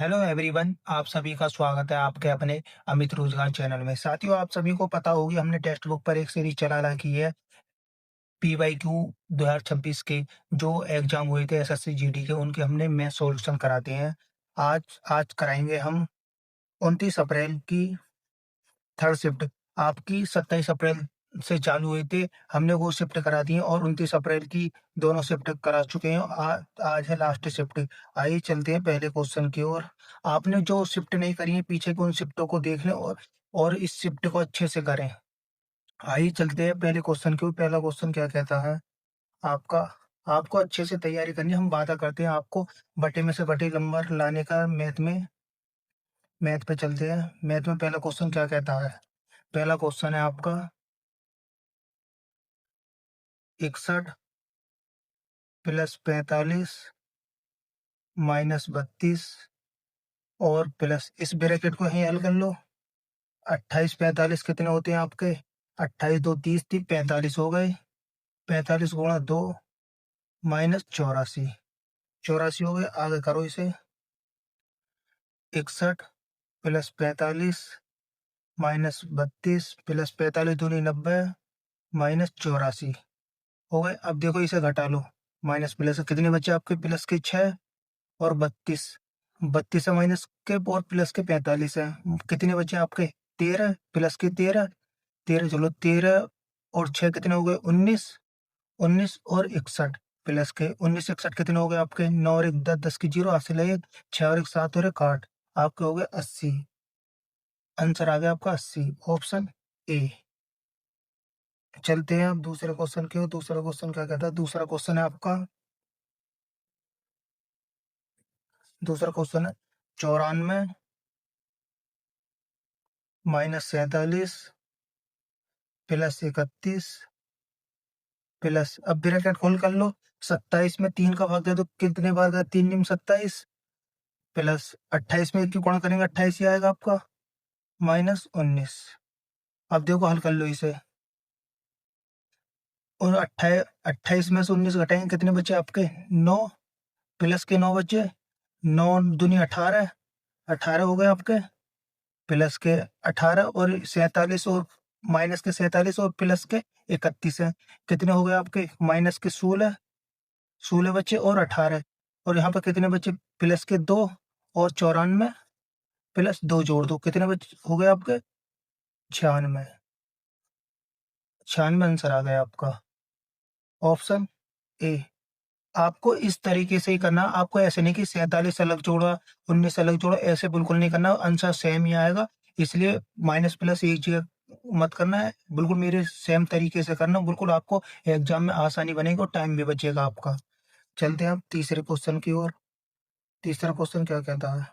Hello everyone, आप सभी का स्वागत है आपके अपने अमित रोजगार चैनल में। साथियों, आप सभी को पता होगी हमने टेक्स्ट बुक पर एक सीरीज चला रखी है PYQ 2026 के जो एग्जाम हुए थे एसएससी जीडी के, उनके हमने मैथ सॉल्यूशन कराते हैं। आज आज कराएंगे हम 29 अप्रैल की थर्ड शिफ्ट। आपकी 27 अप्रैल से चालू हुई थी, हमने वो शिफ्ट करा दी है और 29 अप्रैल की दोनों शिफ्ट करा चुके हैं। आज है लास्ट शिफ्ट। आइए चलते हैं पहले क्वेश्चन की ओर। आपने जो शिफ्ट नहीं करी है पीछे की, उन शिफ्टों को देख लें और इस शिफ्ट को अच्छे से करें। आइए चलते हैं पहले क्वेश्चन की ओर। पहला क्वेश्चन क्या कहता है आपका। आपको अच्छे से तैयारी करनी है। हम वादा करते हैं आपको बटे में से बटे नंबर लाने का। मैथ पे चलते हैं। मैथ में पहला क्वेश्चन क्या कहता है। पहला क्वेश्चन है आपका 61 प्लस 45 माइनस 32 और प्लस, इस ब्रैकेट को यहीं हल कर लो। 28 45 कितने होते हैं आपके। 28 दो 30 थी, 45 हो गए। 45 गुणा 2 माइनस 84। 84 हो गए। आगे करो इसे। 61 प्लस 45 माइनस 32 प्लस 45 दूनी 90 माइनस 84 हो गए। अब देखो इसे घटा लो। माइनस प्लस कितने बचे आपके, प्लस के 6 और 32। 32 है माइनस के और प्लस के 45 है। कितने बचे आपके, 13 प्लस के 13। 13 चलो 13 और 6 कितने हो गए, 19। 19 और 61 प्लस के 19 61 कितने हो गए आपके, 9 और 1 10, 10 की 0 हाथ से लगे। 6 और 1 7 और 1 8, आपके हो गए 80। आंसर आ गया आपका 80, ऑप्शन ए। चलते हैं अब दूसरे क्वेश्चन के। दूसरा क्वेश्चन क्या कहता है। दूसरा क्वेश्चन है आपका, दूसरा क्वेश्चन है 94 माइनस 47 प्लस 31 प्लस, अब ब्रैकेट खोल कर लो। 27 में 3 का भाग दे दो, कितने बार का, 3 निम 27 प्लस 28 में 1 की गुणा करेंगे 28 ही आएगा आपका, माइनस 19। अब देखो हल कर लो इसे। और 28 में से 19 घटाएंगे, कितने बचे आपके, 9 प्लस के 9 बचे। 9 दूनी 18, 18 हो गए आपके। प्लस के 18 और 47 और माइनस के 47 और प्लस के 31 है। कितने हो गए आपके, माइनस के 16, 16 बचे और 18। और यहाँ पर कितने बचे, प्लस के 2 और 94 प्लस 2 जोड़ दो, कितने बचे हो गए आपके, 96। 96 आंसर आ गया आपका, ऑप्शन ए। आपको इस तरीके से ही करना। आपको ऐसे नहीं कि 47 अलग जोड़ा 19 अलग जोड़ा, ऐसे बिल्कुल नहीं करना। आंसर सेम ही आएगा। इसलिए माइनस प्लस एक जगह मत करना है, बिल्कुल मेरे सेम तरीके से करना। बिल्कुल आपको एग्जाम में आसानी बनेगी और टाइम भी बचेगा आपका। चलते हैं आप तीसरे क्वेश्चन की ओर। तीसरा क्वेश्चन क्या कहता है।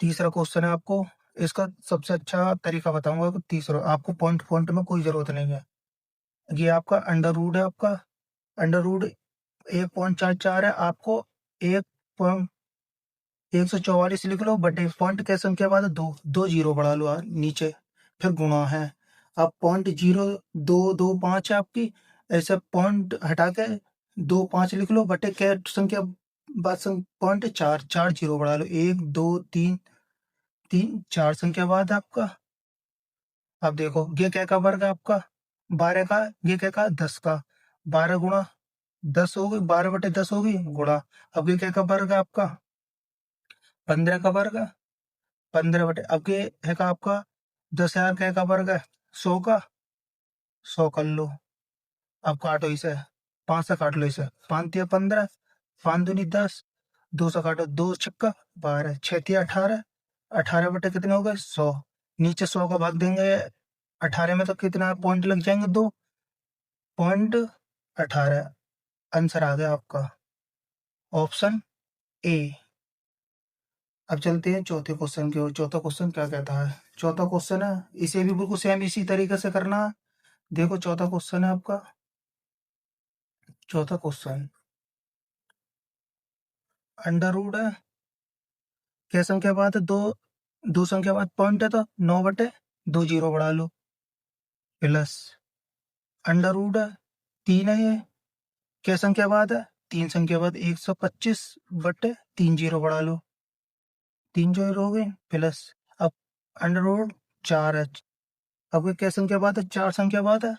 तीसरा क्वेश्चन है आपको, इसका सबसे अच्छा तरीका बताऊंगा कि तीसरा आपको पॉइंट पॉइंट में कोई जरूरत नहीं है। ये आपका अंडर रूट है। आपका अंडर रूट 1.44 है। आपको एक 144 लिख लो, बटे पॉइंट के संख्या बाद दो दो जीरो बढ़ा लो नीचे, फिर गुणा है। अब पॉइंट 0.225 है आपकी। ऐसे पॉइंट हटा के 2 5 लिख लो, बटे के संख्या बाद पॉइंट 4 4 जीरो बढ़ा लो, 1 2 3 3 4 संख्या बाद आपका। अब देखो ये क्या का वर्ग है आपका, 12 का। ये क्या का, 10 का। 12 गुणा 10 हो गई, 12/10 होगी गुणा। अब ये क्या का वर्ग है आपका, 15 का वर्ग है। 15 अब ये है का आपका 10,000 का वर्ग है, 100 का। 100 कर लो। अब काटो इसे, 5 से काट लो इसे। 5 तिया 15, 5 दूनी 10, 2 से काटो, 2 छक्का 12, 6 तिया 18। 18 बटे कितने हो गए, 100। नीचे 100 का भाग देंगे 18 में तो कितना पॉइंट लग जाएंगे, 2.18। आंसर आ गया आपका, ऑप्शन ए। अब चलते हैं चौथे क्वेश्चन की ओर। चौथा क्वेश्चन क्या कहता है। चौथा क्वेश्चन है, इसे भी बिल्कुल सेम इसी तरीके से करना है। देखो चौथा क्वेश्चन है आपका। चौथा क्वेश्चन अंडर रूट है, क्या संख्या बाद है, दो दो संख्या बाद पॉइंट है तो 9/2 जीरो बढ़ा लो, प्लस अंडर रूट है 3 है ये, क्या संख्या बाद है, 3 संख्या बाद 125/3 जीरो बढ़ा लो, 3 जीरो हो गए प्लस अब अंडर रूट 4 है। अब ये क्या संख्या बात है? 4 संख्या बात है।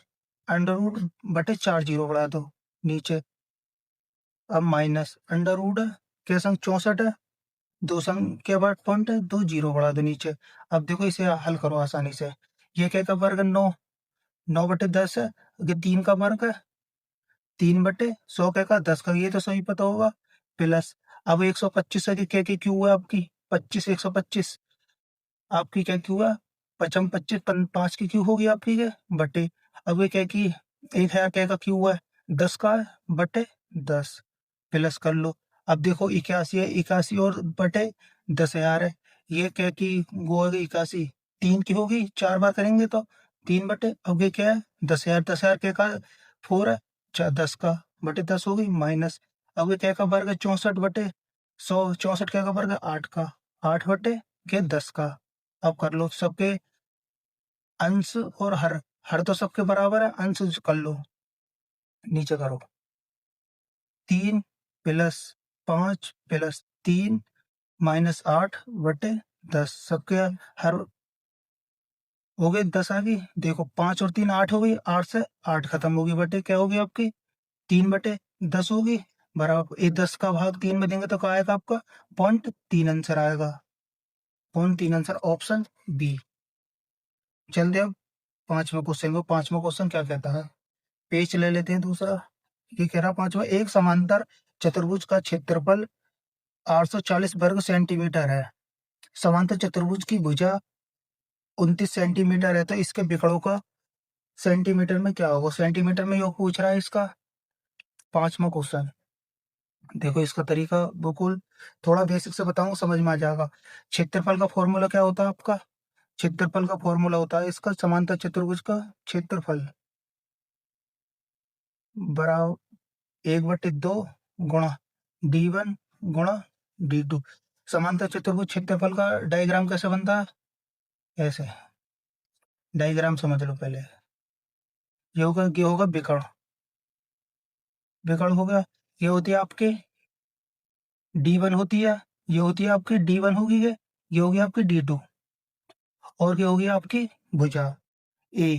अंडर रूट बटे 4 जीरो बढ़ा दो नीचे। अब माइनस अंडर रूट है, क्या संग 64 है, 2 संख्या बाद पॉइंट है, 2 जीरो बढ़ा दो नीचे। अब देखो इसे हल करो आसानी से। ये क्या का वर्ग है? 9, 9 बटे 10 है। ये 3 का वर्ग है, 3 बटे 100 क्या का 10 का, ये तो सही पता होगा। प्लस अब 125 है कि क्या की क्यू है आपकी 25, 125 आपकी क्या क्यू है, पचम 25 5 की क्यू होगी आपकी ये बटे। अब ये क्या की 1000 क्या का क्यू है, 10 का है बटे 10 प्लस कर लो। अब देखो 81 है, 81 और बटे 10,000 है। ये क्या की वो है 81 3 की होगी, 4 बार करेंगे तो 3 बटे, अब ये क्या है 10,000, 10,000 क्या का 4 है, 10 का बटे 10 होगी माइनस। अब ये क्या का वर्ग है 64 बटे 100, 64 क्या का वर्ग है 8 का, 8 बटे के 10 का। अब कर लो सबके अंश और हर, हर तो सबके बराबर है, अंश कर लो नीचे करो। 3 प्लस 5 प्लस 3 माइनस 8 बटे 10 सबके हर हो गए 10 आ गई। देखो 5 और 3 8 हो गई, 8 से 8 खत्म होगी बटे क्या होगी आपकी 3 बटे 10 होगी बराबर। ये 10 का भाग 3 में देंगे तो क्या आएगा आपका 0.3 आंसर आएगा। 0.3 आंसर ऑप्शन बी। चलते अब पांचवा क्वेश्चन को। पांचवा क्वेश्चन क्या कहता है, पेज ले लेते हैं दूसरा। ये कह रहा पांचवा, एक समांतर चतुर्भुज का क्षेत्रफल 840 वर्ग सेंटीमीटर है। समांतर चतुर्भुज की भुजा 29 सेंटीमीटर है, तो इसके विकर्णों का सेंटीमीटर में क्या होगा? सेंटीमीटर में योग पूछ रहा है इसका। पांचवा क्वेश्चन देखो इसका तरीका बिल्कुल थोड़ा बेसिक से बताऊं समझ में आ जाएगा। क्षेत्रफल का फॉर्मूला क्या होता है आपका? क्षेत्रफल का फॉर्मूला होता है इसका समांतर चतुर्भुज का क्षेत्रफल बराबर 1/2 गुणा d1 गुणा d2। समांतर चतुर्भुज क्षेत्रफल का डायग्राम कैसे बनता है? ऐसे डायग्राम समझ लो पहले। ये होगा विकर्ण, विकर्ण हो गया। ये होती है आपके d1 होती है, ये होती है आपकी d1 होगी, ये होगी आपकी d2 और ये होगी आपकी भुजा ए।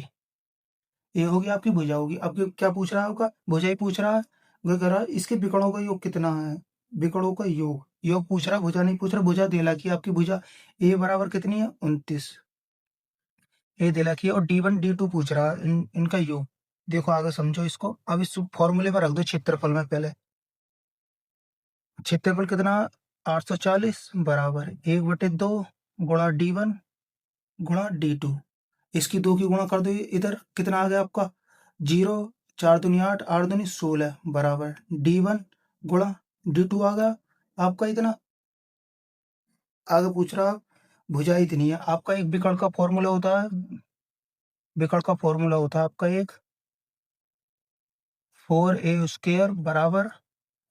ये होगी आपकी भुजा होगी। अब क्या पूछ रहा है आपका? भुजा ही पूछ रहा है। वो कह रहा है इसके विकर्णों का योग कितना है, विकर्णों का योग, योग पूछ रहा है, भुजा नहीं पूछ रहा। भुजा देला की आपकी भुजा ए बराबर कितनी है 29, ए देला की, और d1 d2 पूछ रहा है इनका योग। देखो आगे समझो इसको। अब इस फॉर्मूले में रख दो क्षेत्रफल में पहले। क्षेत्रफल कितना 840 बराबर 1/2 गुणा d1 गुणा d2। इसकी 2 की गुणा कर दो, इधर कितना आ गया आपका 0, 4 दूनी 8, 8 दूनी 16 बराबर d1 गुणा d2 आ गया आपका इतना। आगे पूछ रहा भुजा इतनी है। आपका एक विकर्ण का फॉर्मूला होता है, विकर्ण का फॉर्मूला होता है आपका एक 4a² बराबर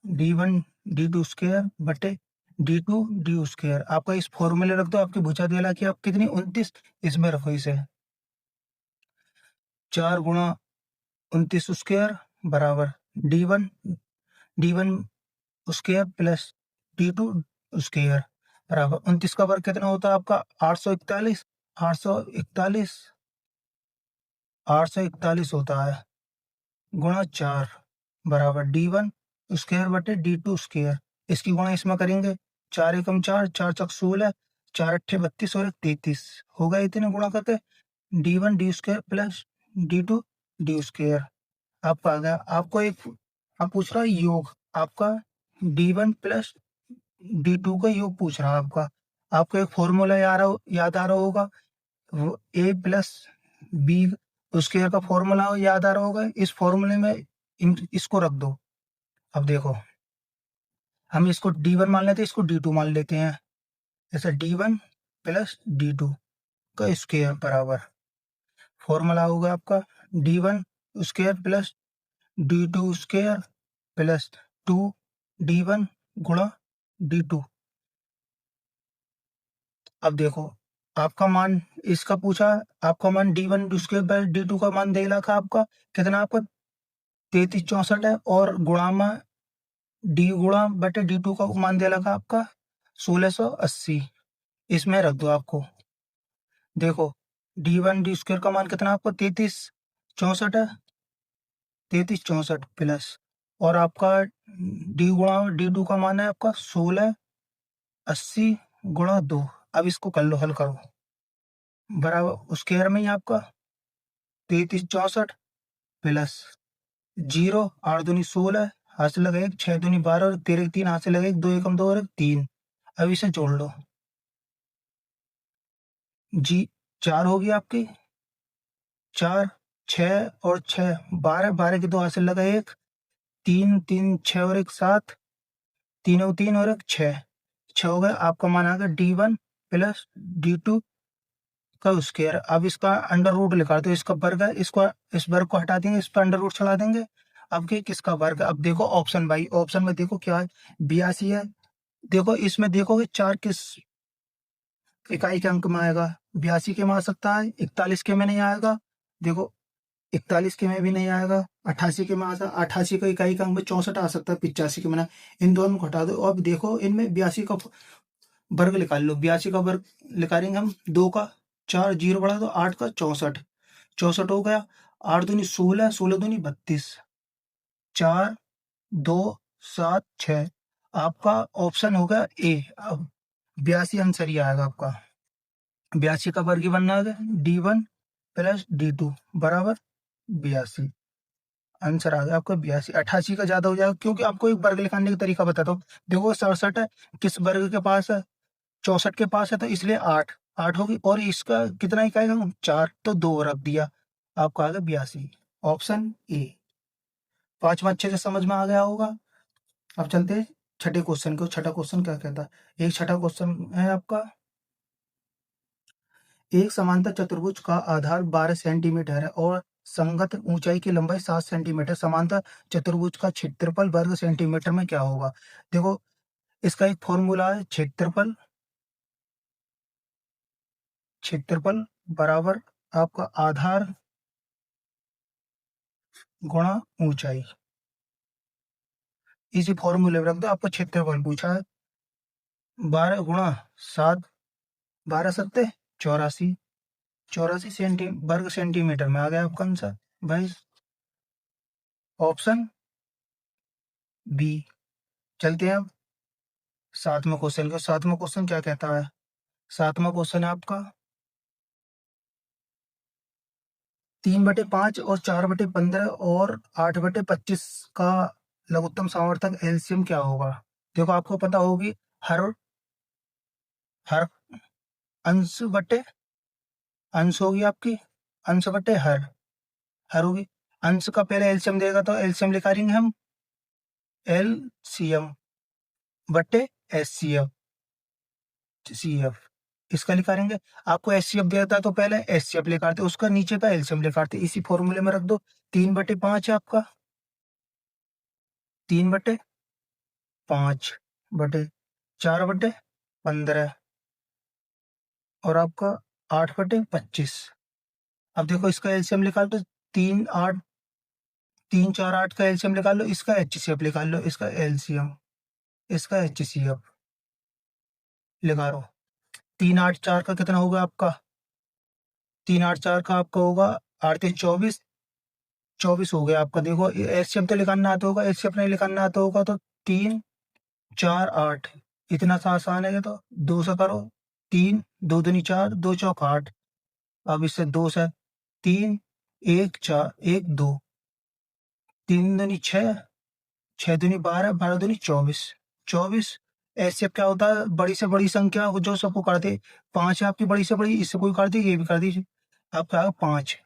d1 d2 स्क्वायर बटे d2 d स्क्वायर। आपका इस फॉर्मूले रख दो। आपकी भुजा दिला कि आप कितनी 29, इसमें रखो इसे 4 गुणा 29 स्क्वायर बराबर d1 d1 square plus d2 square बराबर 29 का वर्ग कितना होता है आपका 841, 841 841 होता है गुणा 4 बराबर d1 स्क्वायर बटे d2 स्क्वायर। इसकी गुणा इसमें करेंगे 4 एकम 4, 4 चक 16, 4 अट्ठे 32 और 1 33 होगा। इतने गुणा करके d1 d square plus d2 d square आपका आ गया। आपको एक अब पूछ रहा है योग आपका d1 प्लस d2 का योग पूछ रहा है आपका। आपको एक फॉर्मूला याद आ रहा होगा, ए प्लस बी स्क्वायर का फॉर्मूला याद आ रहा होगा। इस फॉर्मूले में इसको रख दो। अब देखो हम इसको d1 मान लेते हैं, इसको d2 मान लेते हैं। जैसे d1 प्लस d2 का स्क्वायर बराबर फॉर्मूला होगा आपका d1 square plus d2 square plus 2 d1 गुणा d2। अब देखो आपका मान इसका पूछा, आपका मान d1 स्क्वायर प्लस d2 का मान दे रखा आपका कितना, आपका 3364 है, और गुणा में डी गुणा बटे d2 का मान दे रखा आपका 1680। इसमें रख दो आपको। देखो d1 d² का मान कितना आपको 3364 है, 3364 प्लस, और आपका d×d2 का मान है आपका 1680 × 2। अब इसको कर लो, हल करो, बराबर स्क्वायर में ही आपका 3364 प्लस 0, 8×2 = 16, हाथ से लगा 1, 6×2 = 12 और 13×3 हाथ से लगा 1, 2 एकम 2 और 1 3। अब इसे जोड़ लो, जी 4 होगी आपकी, 4, 6 और 6 12, 12 के 2 हाथ से लगा 1, 3, 3 6 और 1 7, 3 और 3 और 1 6, 6 हो गया आपका मान आ गया d1 प्लस d2 का स्क्वायर। अब इसका अंडर रूट निकाल दो, इसका वर्ग है, इसको इस वर्ग को हटा देंगे, इस पर अंडर रूट चला देंगे। अब के किसका वर्ग है? अब देखो ऑप्शन बाई, ऑप्शन में देखो क्या है, 82 है। देखो इसमें देखोगे 4 किस इकाई के अंक में आएगा, 82 के में आ सकता है, 41 के में नहीं आएगा, देखो 41 के में भी नहीं आएगा, 88 के में आ सकता, 88 का इकाई का अंक में 64 आ सकता है, 85 के में ना। इन दोनों को हटा दो। अब देखो इनमें 82 का वर्ग निकाल लो, 82 का वर्ग निकालेंगे हम, 2 का 4 0 बढ़ा दो, 8 का 64, 64 हो गया, 8 दूनी 16, 16 दूनी 32, 4 2 7 6, आपका ऑप्शन होगा ए। अब 82 आंसर ही आएगा आपका, 82 का वर्ग ही बनना है, d1 प्लस d2 बराबर 82। आंसर आ गया आपका 82। 88 का ज्यादा हो जाएगा, क्योंकि आपको एक वर्ग निकालने का तरीका बताता हूँ। देखो 67 है, किस वर्ग के पास है? 64 के पास है, तो इसलिए 8 8 होगी, और इसका कितना इकाई का 4, तो 2 रख दिया, आपका आ गया 82, ऑप्शन ए। पांचवा अच्छे से समझ में आ गया होगा। अब चलते हैं छठे क्वेश्चन को। छठा क्वेश्चन क्या कहता है? एक छठा क्वेश्चन है आपका, एक समांतर चतुर्भुज का आधार 12 सेंटीमीटर है और संगत ऊंचाई की लंबाई 7 सेंटीमीटर। समांतर चतुर्भुज का क्षेत्रफल वर्ग सेंटीमीटर में क्या होगा? देखो इसका एक फॉर्मूला है, क्षेत्रफल, क्षेत्रफल बराबर आपका आधार गुणा ऊंचाई। इसी फॉर्मूले में रख दो, आपको क्षेत्रफल पूछा है, 12 × 7, 12 × 7 = 84, 84 वर्ग सेंटीमीटर में आ गया आपका आंसर भाई, ऑप्शन बी। चलते हैं अब सातवें क्वेश्चन को। सातवां क्वेश्चन क्या कहता है? सातवां क्वेश्चन है आपका, 3/5 और 4/15 और 8/25 का लघुत्तम सामर्थ्य एलसीएम क्या होगा? देखो आपको पता होगी, हर हर अंश बटे, अंश होगी आपकी, अंश बटे हर होगी। अंश का पहले एलसीएम देगा तो एलसीएम निकालेंगे हम, एलसीएम बटे एचसीएफ, सीएफ, इसका निकालेंगे। आपको एचसीएफ देता है तो पहले एचसीएफ निकालते, उसका नीचे का एलसीएम निकालते, इसी फॉर्मूले में रख दो। 3/5 है आपका, 3/5 बटे 4/15 और आपका 8/25। अब देखो इसका एलसीएम निकाल दो, 3 8, 3 4 8 का एलसीएम निकाल लो, इसका एचसीएफ निकाल लो, इसका एलसीएम, इसका एचसीएफ निकालो। 3 8 4 का कितना होगा आपका? 3 8 4 का आपका होगा 8 3 24, 24 हो गया आपका। देखो एचसीएफ तो निकालना आता होगा, एचसीएफ नहीं निकालना आता होगा तो 3 4 8, इतना सा आसान है, तो 2 से करो, 3 2 दूनी 4, 2 चौक 8, अब इससे 2 से 3 1 4 1 2, 3 दूनी 6, 6 दूनी 12, 12 दूनी 24, 24। ऐसे क्या होता है, बड़ी से बड़ी संख्या वो जो सबको कर दे, 5 है आपकी बड़ी से बड़ी, इससे कोई कर दी, ये भी कर दीजिए, आपका आएगा 5,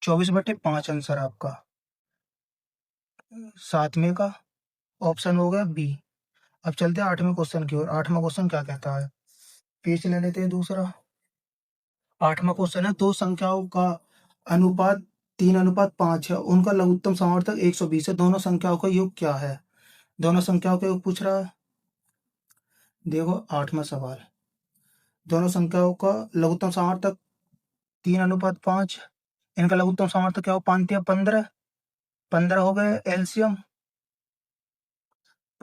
24/5 आंसर आपका, सातवें का ऑप्शन हो गया बी। अब चलते हैं आठवें क्वेश्चन की ओर। आठवां क्वेश्चन क्या कहता है? पेज ले लेते हैं दूसरा। आठवां क्वेश्चन है, दो संख्याओं का अनुपात 3:5 है, उनका लघुत्तम सामर्थ्य 120 है, दोनों संख्याओं का योग क्या है? दोनों संख्याओं का योग पूछ रहा है। देखो आठवां सवाल, दोनों संख्याओं का लघुत्तम सामर्थ्य 3:5, इनका लघुत्तम सामर्थ्य क्या हो? 5 या 15, 15 हो गए एलसीएम।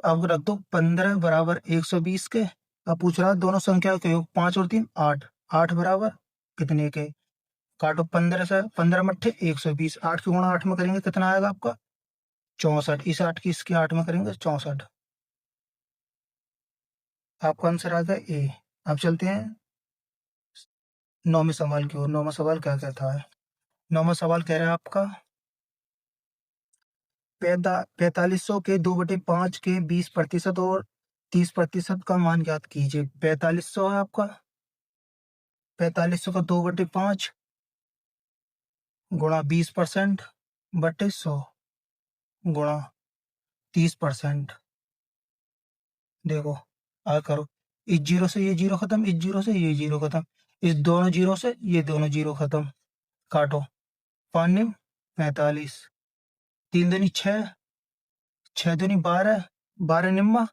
अब रख दो 15 = 120 के, अब पूछ रहा है दोनों संख्याओं के योग 5 और 3 8, 8 बराबर कितने के? काटो 15 से, 15 मट्ठे 120, 8 की गुणा 8 में करेंगे कितना आएगा आपका? 64। इस 8 की इसके 8 में करेंगे 64। आपका आंसर आ गया ए। अब चलते हैं 9वें सवाल की ओर। 9वां सवाल क्या कहता है? 9वां सवाल कह रहा है आपका 4500 के 2/5 के 20% और 30% का मान ज्ञात कीजिए। 4500 है आपका, 4500 का 2/5 गुणा 20% बटे 100 गुणा 30%। देखो आ करो, इस जीरो से ये जीरो खत्म, इस जीरो से ये जीरो खत्म, इस दोनों जीरो से ये दोनों जीरो खत्म। काटो, 5 निम 45, 3 दूनी 6, 6 दूनी 12, 12 निम्मा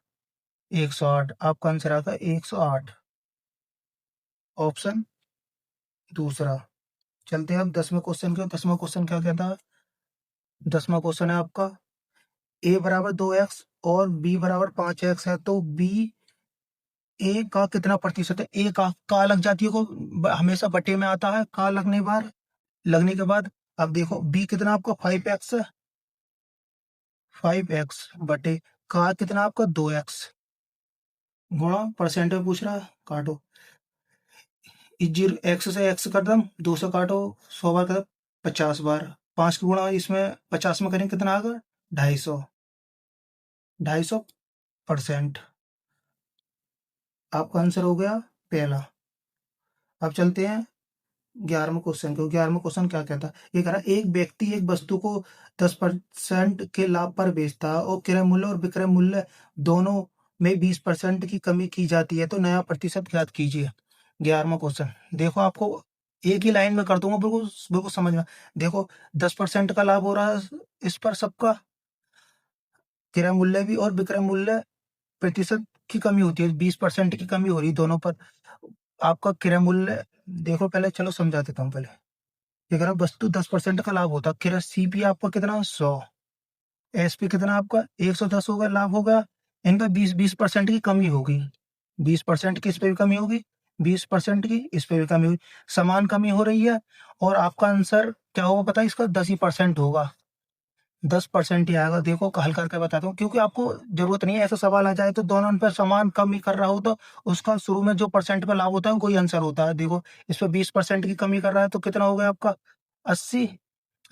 108। आपका आंसर आता है 108, ऑप्शन दूसरा। चलते हैं अब 10वें क्वेश्चन के। 10वां क्वेश्चन क्या कहता है? 10वां क्वेश्चन है आपका a बराबर 2x और b बराबर 5x है, तो b ए का कितना प्रतिशत है? ए का लग जाती है को हमेशा बटे में आता है, का लगने के बाद। अब देखो बी कितना आपका 5x है, 5x बटे का कितना आपका 2x गुणा परसेंट में पूछ रहा है। काटो, इस जीरो एक्स से एक्स कर दम, 2 से काटो 100 बार कर 50 बार, 5 की गुणा इसमें 50 में करेंगे कितना आएगा? 250, 250%। आपका आंसर हो गया पहला। अब चलते हैं 11वें क्वेश्चन को। 11वां क्वेश्चन क्या कहता है? ये कह रहा है एक व्यक्ति एक वस्तु को 10% के लाभ पर बेचता है और क्रय मूल्य और विक्रय मूल्य दोनों में 20% की कमी की जाती है, तो नया प्रतिशत ज्ञात कीजिए। 11वां क्वेश्चन देखो, आपको एक ही लाइन में कर दूंगा, बिल्कुल बिल्कुल समझ में। देखो 10% का लाभ हो रहा है इस पर सबका, क्रय मूल्य भी और विक्रय मूल्य प्रतिशत की कमी होती है, 20% की कमी हो रही है दोनों पर। आपका क्रय मूल्य देखो, पहले चलो समझा देता हूँ पहले। अगर आप वस्तु 10% का लाभ होता, फिर सीपी आपका कितना 100, एसपी कितना आपका 110 होगा, लाभ होगा। इन पर 20% की कमी होगी, 20% की इस पे भी कमी होगी, 20% की इस पे भी कमी होगी, समान कमी हो रही है। और आपका आंसर क्या होगा पता है? इसका 10% होगा, 10% ही आएगा। देखो हल करके बताता हूँ, क्योंकि आपको जरूरत नहीं है ऐसा सवाल आ जाए तो दोनों पर समान कमी कर रहा हो तो उसका शुरू में जो परसेंट पे लाभ होता है कोई आंसर होता है। देखो इस पर 20% की कमी कर रहा है तो कितना हो गया आपका 80।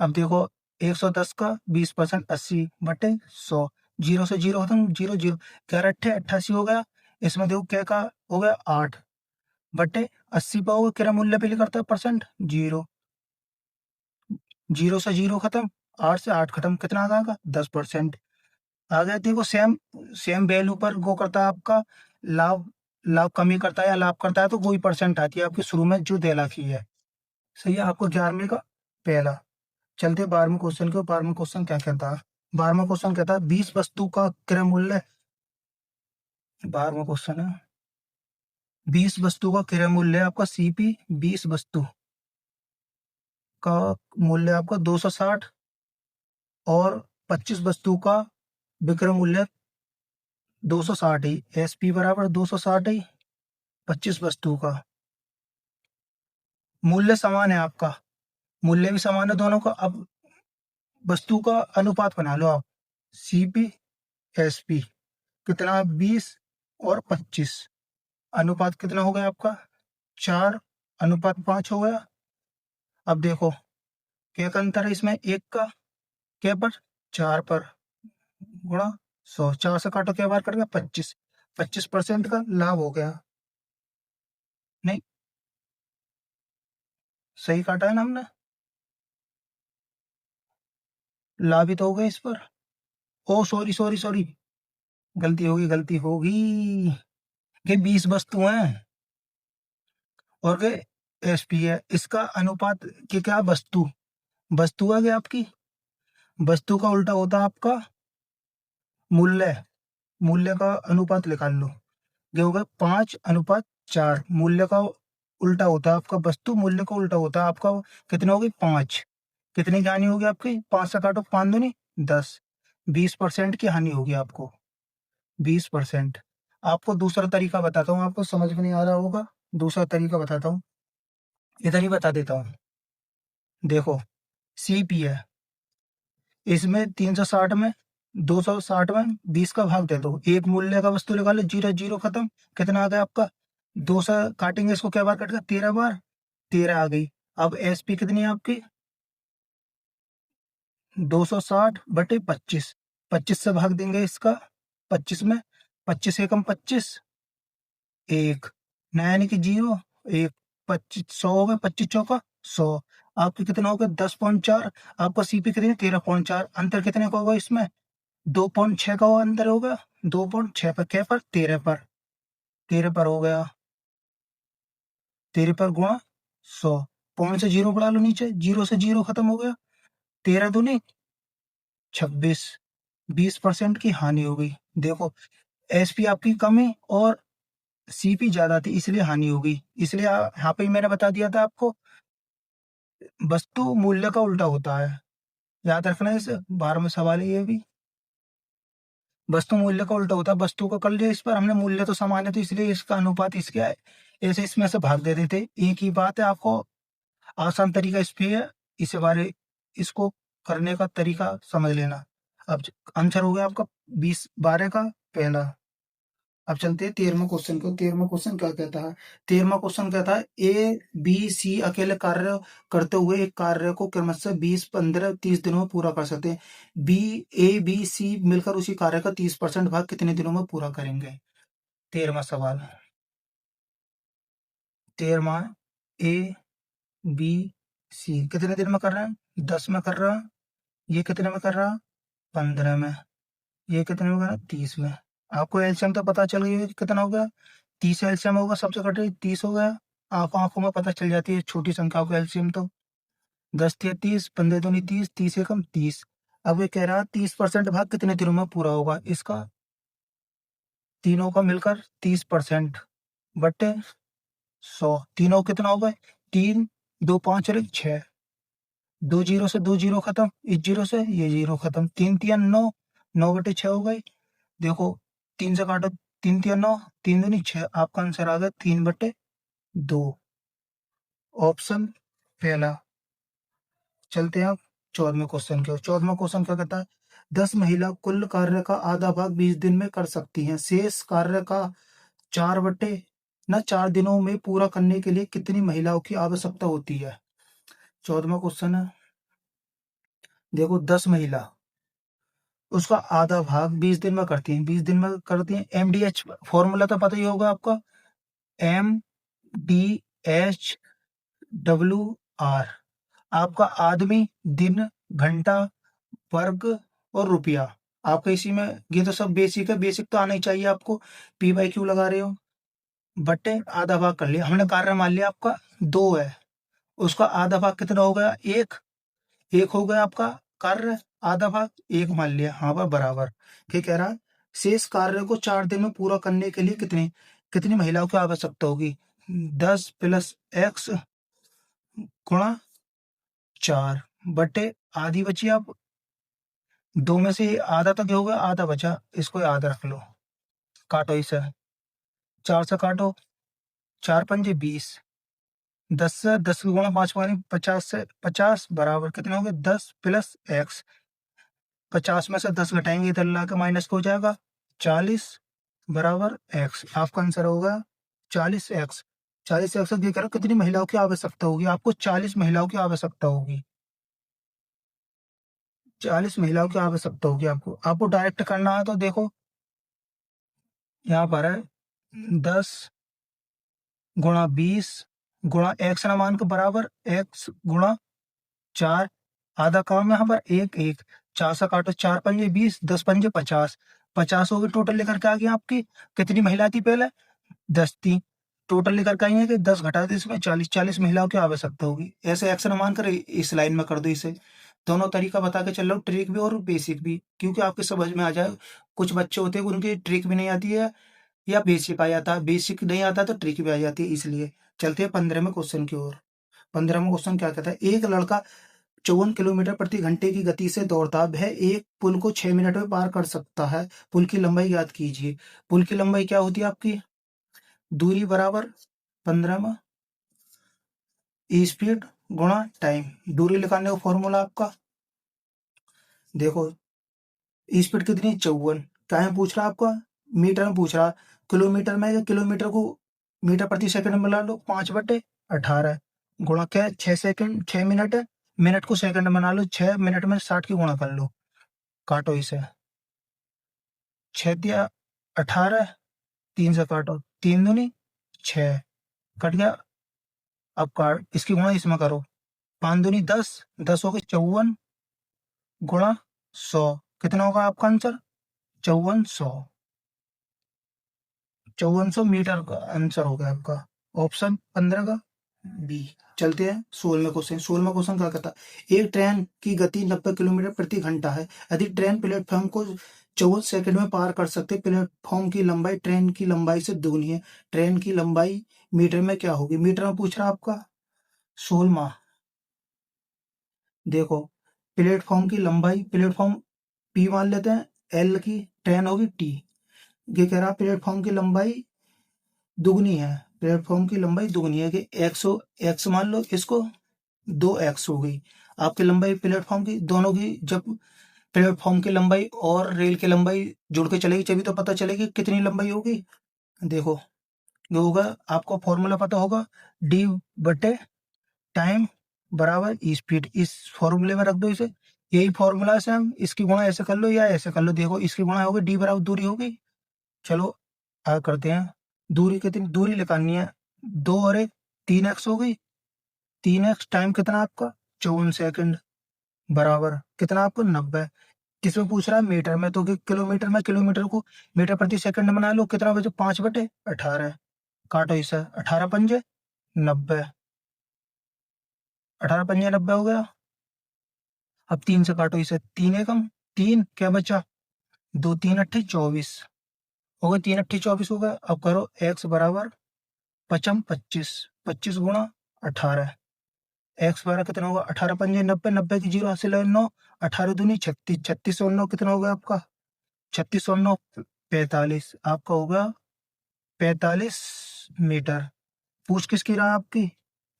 अब देखो 110 का 20% 80 बटे 100, जीरो से जीरो खत्म, जीरो जीरो, 11 88 हो गया। इसमें देखो क्या का हो गया 8 बटे 80 पाओगे किरा मूल्य पे करता है परसेंट, जीरो, जीरो से जीरो खत्म, 8 से 8 खत्म, कितना आ जाएगा 10%। आ गया। देखो सेम सेम वैल्यू पर वो करता है आपका लाभ, लाभ कमी करता है या लाभ करता है तो वही परसेंट आती है आपके शुरू में जो दे रखी है। सही है, आपको 11वें का पहला। चलते 12वें क्वेश्चन के। 12वां क्वेश्चन क्या कहता है? 12वां क्वेश्चन कहता है 20 वस्तु का क्रय मूल्य। 12वां क्वेश्चन है 20 वस्तु का क्रय मूल्य आपका सीपी, 20 वस्तु का मूल्य आपका 260 और 25 वस्तु का विक्रय मूल्य 260 ही, एसपी बराबर 260 ही, 25 वस्तु का मूल्य समान है आपका, मूल्य भी समान है दोनों का। अब वस्तु का अनुपात बना लो आप, सीपी एसपी कितना 20 और 25, अनुपात कितना हो गया आपका 4:5 हो गया। अब देखो क्या का अंतर है इसमें, एक का क्या पर 4 पर गुणा 100, 4 से काटो क्या बार कट गया 25, 25% का लाभ हो गया। नहीं सही काटा है ना हमने, लाभ ही तो हो गया इस पर। ओ सॉरी सॉरी सॉरी, गलती होगी गलती होगी, कि 20 वस्तु हैं और के एसपी है, इसका अनुपात के क्या वस्तु, वस्तु आ गया आपकी, वस्तु का उल्टा होता है आपका मूल्य, मूल्य का अनुपात निकाल लो, ये होगा 5:4। मूल्य का उल्टा होता है आपका वस्तु, मूल्य का उल्टा होता है आपका कितने होगी 5, कितनी की हानि होगी आपकी 5 से काटो 5 दूनी 10, 20% की हानि होगी आपको, 20%। आपको दूसरा तरीका बताता हूँ, आपको समझ में नहीं आ रहा होगा, दूसरा तरीका बताता हूँ, इधर ही बता देता हूँ। देखो, सीपी है, इसमें 360 में 260 में 20 का भाग दे दो, एक मूल्य का वस्तु निकालो, जीरो जीरो खत्म। कितना आ गया आपका? 200 काटेंगे इसको, क्या बार कटेगा? 13 बार, 13 आ गई। अब एसपी कितनी है आपकी? 260/25, 25 से भाग देंगे इसका, 25 में, 25 एकम 25, एक नया यानी कि जीरो, एक, 25 100 हो गए, 25 चौका 100। आपके कितना हो गया? 10.4। आपका सीपी कितनी? 13.4। अंतर कितने का होगा इसमें? 2.6 का अंतर होगा। 2.6 पर, क्या पर? 13 पर, 13 पर हो गया, 13 पर गुणा 100। पॉइंट से जीरो बढ़ा लो नीचे, जीरो से जीरो खत्म हो गया, 13 दूनी 26, 20% की हानि हो गई। देखो, एसपी आपकी कम है और सीपी ज्यादा थी, इसलिए हानि हो गई। इसलिए यहाँ पे ही मैंने बता दिया था आपको, वस्तु मूल्य का उल्टा होता है, याद रखना है इसे। 12वां सवाल है ये भी, वस्तु मूल्य का उल्टा होता है। वस्तु को कर लिया इस पर हमने, मूल्य तो समान है तो इसलिए इसका अनुपात इसके है, ऐसे इसमें से भाग दे देते, एक ही बात है। आपको आसान तरीका इस पे है, इस बारे इसको करने का तरीका समझ लेना। अब आंसर हो गया आपका 20/12 का पहला। अब चलते हैं 13वें क्वेश्चन को। 13वां क्वेश्चन क्या कहता है? 13वां क्वेश्चन कहता है, ए बी सी अकेले कार्य करते हुए एक कार्य को क्रमशः 20 15 30 दिनों में पूरा कर सकते हैं। बी ए बी सी मिलकर उसी कार्य का 30% भाग कितने दिनों में पूरा करेंगे? 13वां सवाल। 13वां, ए बी सी कितने दिन में कर रहे हैं? 10 में कर रहा, ये कितने में कर रहा? 15 में, ये कितने में कर रहा? 30 में। आपको एलसीएम तो पता चल गई होगी, कितना हो गया? 30 एलसीएम होगा, सबसे कटे 30 हो गया। आंखों आंखों में पता चल जाती है छोटी संख्याओं का एलसीएम तो। 10 तिया 30, 15 दूनी 30, 30 एकम 30। अब ये कह रहा है 30% भाग कितने दिनों में पूरा होगा इसका? तीनों का मिलकर 30% बटे 100। तीनों कितना हो गए? 3 2 5 और 6, 2 जीरो से 2 जीरो खत्म, इस जीरो से ये जीरो खत्म, 3 तिया 9, 9/6 हो गई। देखो, 3 से काटो, 3 तिया 9, 3 दूनी 6। आपका आंसर आ गया 3/2, ऑप्शन पहला। चलते हैं आप 14वें क्वेश्चन के। 14वां क्वेश्चन क्या कहता है? 10 महिला कुल कार्य का आधा भाग 20 दिन में कर सकती हैं। शेष कार्य का 4 दिनों में पूरा करने के लिए कितनी महिलाओं की आवश्यकता होती है? 14वां क्वेश्चन है। देखो, 10 महिला उसका आधा भाग 20 दिन में करती हैं, 20 दिन में करती हैं। एमडीएच फॉर्मूला तो पता ही होगा आपका, MDHWR। आपका आदमी, दिन, घंटा, वर्ग और रुपया। आपका इसी में, ये तो सब बेसिक है, बेसिक तो आना ही चाहिए आपको। पी बाई क्यू लगा रहे हो, बट्टे आधा भाग कर लिया हमने। कार्य मान लिया आपका 2 है, उसका आधा भाग कितना हो गया? 1, 1 हो गया आपका कार्य, आधा भाग 1 मान लिया, हाँ पर बराबर। ठीक कह रहा है, शेष कार्य को 4 दिन में पूरा करने के लिए कितनी कितनी महिलाओं की आवश्यकता होगी? 10 + x गुणा 4 बटे आधी बची। आप दो में से आधा तो क्या होगा? आधा बचा, इसको याद रख लो। काटो इसे, 4 से काटो, 4 पंजे 20, 10 से 10 गुणा 5 मारी 50 से 50 बराबर कितने हो गए? 10 + x। 50 में से 10 घटाएंगे, इधर ला के माइनस हो जाएगा, 40 बराबर x। आपका आंसर होगा 40x। 40x ये कह रहा कितनी महिलाओं की आवश्यकता होगी? आपको 40 महिलाओं की आवश्यकता होगी, 40 महिलाओं की आवश्यकता होगी आपको डायरेक्ट करना है तो देखो, यहाँ पर है 10 गुणा 20 गुणा x ना मान के बराबर x गुणा 4। आधा काम यहाँ पर 1 1, 4 से काटो, 4 पंजे 20, 10 पंजे 50, 50 होगी टोटल लेकर के आ गई आपकी। कितनी महिला थी पहले? 10 थी, टोटल लेकर के आई है कि 10 घटा दे इसमें 40, 40 महिलाओं की आवश्यकता होगी। ऐसे एक्शन मान कर इस लाइन में कर दो इसे। दोनों तरीका बता के चल रहा हूँ, ट्रिक भी और बेसिक भी, क्योंकि आपके समझ में आ जाए। कुछ बच्चे होते हैं उनकी ट्रिक भी नहीं आती है या बेसिक आ जाता है, बेसिक नहीं आता तो ट्रिक भी आ जाती है, इसलिए। चलते हैं 15वें क्वेश्चन की ओर। 15वां क्वेश्चन क्या कहता है? एक लड़का 54 किलोमीटर प्रति घंटे की गति से दौड़ता वह एक पुल को 6 मिनट में पार कर सकता है। पुल की लंबाई ज्ञात कीजिए। पुल की लंबाई क्या होती है आपकी? दूरी बराबर 15 में स्पीड गुणा टाइम। दूरी निकालने का फॉर्मूला आपका देखो, स्पीड कितनी? 54। क्या है पूछ रहा आपका? मीटर में पूछ रहा। किलोमीटर में, किलोमीटर को मीटर प्रति सेकंड में मिला लो, 5/18 गुणा क्या है? 6 सेकंड, 6 मिनट है। मिनट को सेकंड में बना लो, 6 मिनट में 60 की गुणा कर लो। काटो इसे, 6×18, 3 से काटो, 3×2 6, कट गया। अब काट, इसकी गुणा इसमें करो, 5×2 10, 10 हो गए 54 गुणा 100, कितना होगा आपका आंसर? 5400। 5400 मीटर का आंसर हो गया आपका, ऑप्शन 15 का बी। चलते हैं 16वें क्वेश्चन। 16वां क्वेश्चन क्या कहता है? एक ट्रेन की गति 90 किलोमीटर प्रति घंटा है। यदि ट्रेन प्लेटफॉर्म को 14 सेकंड में पार कर सकते, प्लेटफॉर्म की लंबाई ट्रेन की लंबाई से दोगुनी है। ट्रेन की लंबाई मीटर में क्या होगी? मीटर में पूछ रहा आपका। 16वां देखो, प्लेटफॉर्म की लंबाई, प्लेटफॉर्म पी मान लेते हैं, एल की ट्रेन होगी टी। ये कह रहा प्लेटफॉर्म की लंबाई दुगनी है। प्लेटफॉर्म की लंबाई दुगनी है कि एक्स मान लो इसको, 2x हो गई आपकी लंबाई प्लेटफॉर्म की। दोनों की जब प्लेटफॉर्म की लंबाई और रेल की लंबाई जुड़ के चलेगी तभी तो पता चलेगी कितनी लंबाई होगी। देखो, जो होगा आपको फॉर्मूला पता होगा, डी बटे टाइम बराबर स्पीड। इस फॉर्मूले में रख दो इसे। यही फॉर्मूला से हम इसकी गुणा ऐसे कर लो या ऐसे कर लो। देखो, इसकी गुणा होगी, डी बराबर दूरी होगी। चलो आगे करते हैं। दूरी कितनी? दूरी निकालनी है, 2 और 1 3x हो गई। 3x टाइम कितना आपका? 54 सेकंड बराबर कितना आपको? 90। किसमें पूछ रहा है? मीटर में। तो किलोमीटर में, किलोमीटर को मीटर प्रति सेकंड बना लो। कितना बचे? 5/18। काटो इसे, 18 पंजे 90, 18 पंजे 90 हो गया। अब 3 से काटो इसे, 3 एकम 3, क्या बचा? 2 3 अट्ठे 24 हो गए, 3 अट्ठे 24 हो गया। अब करो x बराबर 55 25, 25 गुणा 18। एक्स बराबर कितना होगा? 18 पंजे 90, 90 की 0 हासिल है 9, 18 दूनी 36, 36 और 9 कितना होगा आपका? 36 और 9 45, आपका होगा 45 मीटर। पूछ किसकी रहा है आपकी?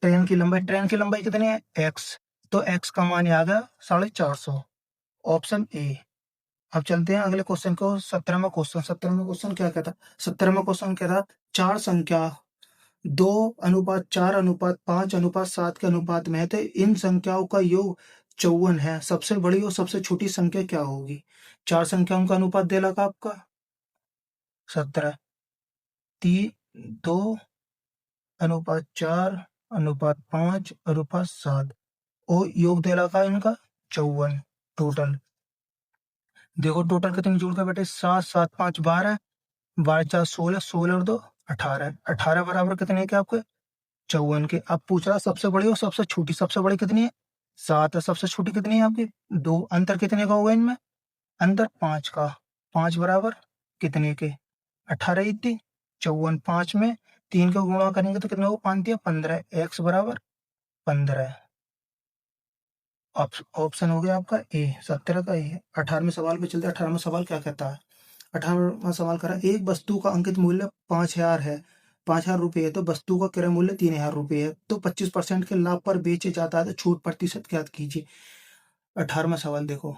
ट्रेन की लंबाई। ट्रेन की लंबाई कितनी है? एक्स। तो एक्स का मान आ गया 450, ऑप्शन ए। अब चलते हैं अगले क्वेश्चन को, 17वां क्वेश्चन। 17वां क्वेश्चन क्या कहता? 17वां क्वेश्चन कहता चार संख्या 2:4:5:7 के अनुपात में है, तो इन संख्याओं का योग 54 है। सबसे बड़ी और सबसे छोटी संख्या क्या होगी? चार संख्याओं का अनुपात दे लगा आपका 17, 2:4:5:7 और योग दे लगा इनका 54। टोटल देखो, टोटल कितने जोड़ के बेटे? 7 7 5 12, 12 4 16, 16 और 2 18, 18 बराबर कितने के आपके? 54 के। अब पूछ रहा सबसे बड़ी और सबसे छोटी। सबसे बड़ी कितनी है? 7 है। सबसे छोटी कितनी है आपकी? 2। अंतर कितने का होगा इनमें? अंतर 5 का। 5 बराबर कितने के? 18 इतनी 54। 5 में 3 का गुणा करेंगे तो कितना होगा? 5 दिया 15, x बराबर 15। ऑप्शन हो गया आपका ए, 17 का ए। 18वें सवाल पे चलते हैं। 18वां सवाल क्या कहता है? 18वां सवाल करा, एक वस्तु का अंकित मूल्य 5000 है, 5000 रुपये है, तो वस्तु का क्रय मूल्य 3000 रुपये है, तो 25% के लाभ पर बेचे जाता है, तो छूट प्रतिशत ज्ञात कीजिए। 18वां सवाल देखो,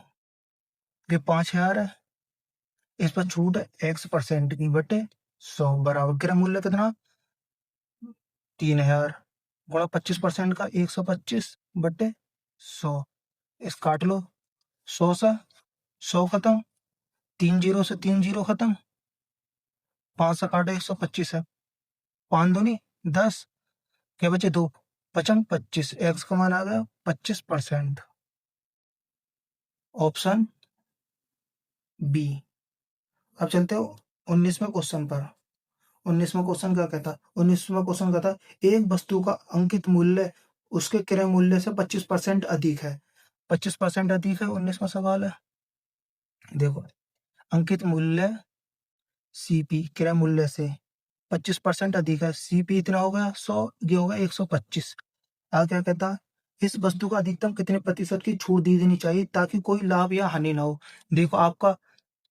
ये 5000 है, इस पर छूट है x% की बटे 100 बराबर क्रय मूल्य कितना? 3000 गुणा 25% का 125 बटे 100। इस काट लो, 100 से 100 खत्म, 3 जीरो से 3 जीरो खत्म, 5 से काटो 125 है, 5 दूनी 10, क्या बचे? 2 पचम 25, एक्स का मान आ गया 25%, ऑप्शन बी। अब चलते हो 19वें क्वेश्चन पर। 19वां क्वेश्चन क्या कहता? 19वां क्वेश्चन कहता एक वस्तु का अंकित मूल्य उसके क्रय मूल्य से 25% अधिक है। 25% अधिक है, 19वां सवाल है। देखो, अंकित मूल्य सीपी क्रय मूल्य से 25% अधिक है। सीपी इतना हो गया 100, ये होगा 125। आगे क्या कहता? इस वस्तु का अधिकतम कितने प्रतिशत की छूट दी देनी चाहिए ताकि कोई लाभ या हानि ना हो? देखो आपका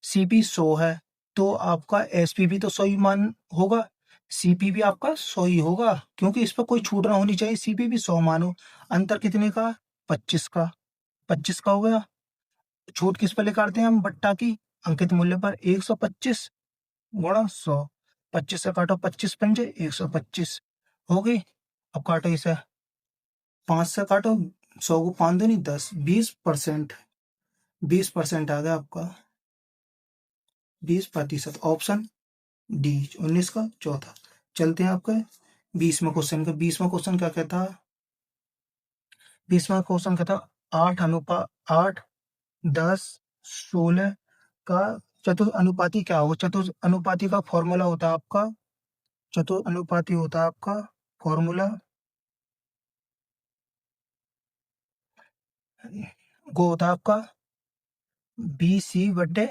सीपी 100 है, तो आपका एसपी भी तो 100 ही मान होगा, सीपी भी आपका 100 ही होगा, क्योंकि इस पर कोई छूट ना होनी चाहिए, सीपी भी 100 मानो। अंतर कितने का? 25 का। 25 का हो गया। छूट किस पर निकालते हैं हम? बट्टा की अंकित मूल्य पर। 125 गुणा 100। 25 से काटो, 25 पंजे 125 हो गई। अब काटो इसे, 5 से काटो, 100 को 5 दूनी 10, 20%। 20% आ गया आपका, 20%। ऑप्शन डी 19 का चौथा। चलते हैं आपका 20वां क्वेश्चन का। 20वां क्वेश्चन क्या कहता है? 20वां क्वेश्चन कहता 8 10 16 का चतुर्नुपाती क्या होगा? चतुर्नुपाती का फॉर्मूला होता है आपका, चतुर्नुपाती होता है आपका फॉर्मूला, वो होता है आपका बी सी बटे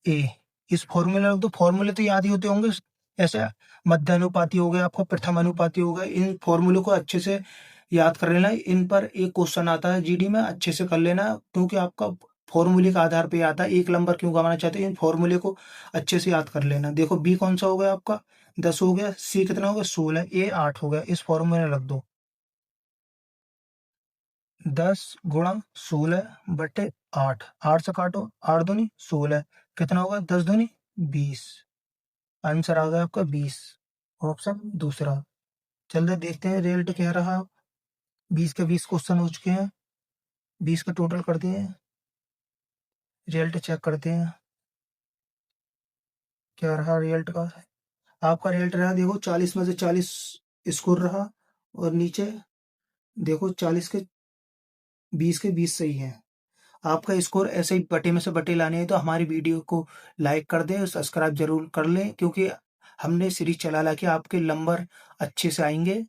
ए। इस फॉर्मूला तो फॉर्मूले तो याद ही होते होंगे, ऐसे मध्य अनुपाती हो गया, आपको प्रथम अनुपाती हो गया, इन फॉर्मूले को अच्छे से याद कर लेना। इन पर एक क्वेश्चन आता है जीडी में, अच्छे से कर लेना, क्योंकि आपका फॉर्मूले के आधार पे आता है। एक नंबर क्यों गंवाना चाहते हैं, इन फॉर्मूले को अच्छे से याद कर लेना। देखो बी कौन सा हो गया आपका? 10 हो गया। सी कितना हो गया? 16। ए 8 हो गया। इस फॉर्मूले में रख दो, 10 गुणा 16 बटे 8। 8 से काटो, 8 दूनी 16, कितना होगा? 10 दूनी 20। आंसर आ गया आपका 20, ऑप्शन दूसरा। चलिए देखते हैं रिजल्ट क्या रहा। 20 के 20 क्वेश्चन हो चुके हैं, 20 का टोटल कर दिए हैं। रिजल्ट चेक करते हैं क्या रहा रिजल्ट का। आपका रिजल्ट रहा, देखो 40 में से 40 स्कोर रहा, और नीचे देखो 40 के 20 के 20 सही है। आपका स्कोर ऐसे ही बटे में से बटे लाने हैं, तो हमारी वीडियो को लाइक कर दें और सब्सक्राइब जरूर कर लें, क्योंकि हमने सीरीज चला ला के आपके नंबर अच्छे से आएंगे।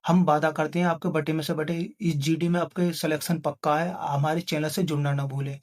हम वादा करते हैं आपके बटे में से बटे इस जीडी में आपके सिलेक्शन पक्का है। हमारे चैनल से जुड़ना ना भूलें।